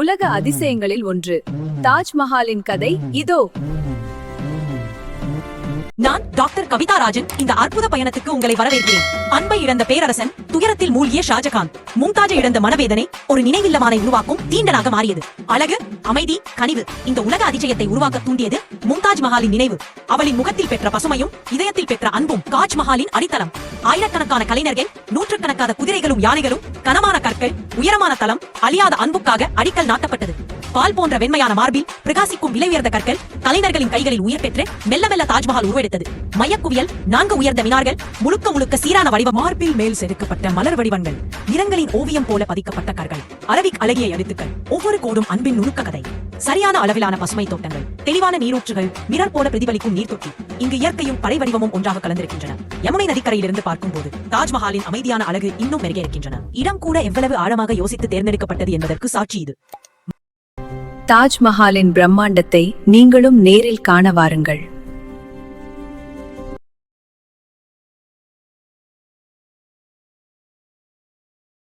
உலக அதிசயங்களில் ஒன்று தாஜ்மஹாலின் கதை இதோ. நான் டாக்டர் கவிதா ராஜன். இந்த அற்புத பயணத்துக்கு உங்களை வரவேற்கிறேன். அன்பை இழந்த பேரரசன், துயரத்தில் மூழ்கிய ஷாஜகான், மும்தாஜை இழந்த மனவேதனை ஒரு நினைவில்லமானை உருவாக்கும் தீண்டனாக மாறியது. அழகு, அமைதி, கனிவு இந்த உலக அதிசயத்தை உருவாக்க தூண்டியது மும்தாஜ் மஹாலின் நினைவு. அவளின் முகத்தில் பெற்ற பசுமையும் இதயத்தில் பெற்ற அன்பும் தாஜ் மஹாலின் அடித்தளம். ஆயிரக்கணக்கான கலைஞர்கள், நூற்றுக்கணக்கான குதிரைகளும் யானைகளும், கனமான கற்கள், உயரமான தளம், அழியாத அன்புக்காக அடிக்கல் நாட்டப்பட்டது. பால் போன்ற வெண்மையான மார்பில் பிரகாசிக்கும் விலை உயர்ந்த கற்கள் கலைஞர்களின் கைகளில் உயிர் பெற்று மெல்ல மெல்ல தாஜ்மஹால் உருவெடுத்தது. மையக்குவியல், 4 உயர்ந்த மினார்கள், முழுக்க சீரான வடிவம், மார்பில் மேல் செதுக்கப்பட்ட மலர் வடிவங்கள், நிறங்களின் ஓவியம் போல பதிக்கப்பட்ட கற்கள், அரபிக் அழகிய எழுத்துக்கள், ஒவ்வொரு கோடும் அன்பின் நுணுக்க கதை. சரியான அளவிலான பசுமை தோட்டங்கள், தெளிவான நீரூற்றுகள், மிரர் போல பிரதிபலிக்கும் நீர்த்தொட்டி. இங்கு இயற்கையும் படை வடிவமும் ஒன்றாக கலந்திருக்கின்றன. யமுனை நதிக்கரையிலிருந்து பார்க்கும்போது தாஜ்மஹாலின் அமைதியான அழகு இன்னும் மெருகே இருக்கின்றன. இடம் கூட எவ்வளவு ஆழமாக யோசித்து தேர்ந்தெடுக்கப்பட்டது என்பதற்கு சாட்சி இது. தாஜ்மஹாலின் பிரம்மாண்டத்தை நீங்களும் நேரில் காண வாருங்கள்.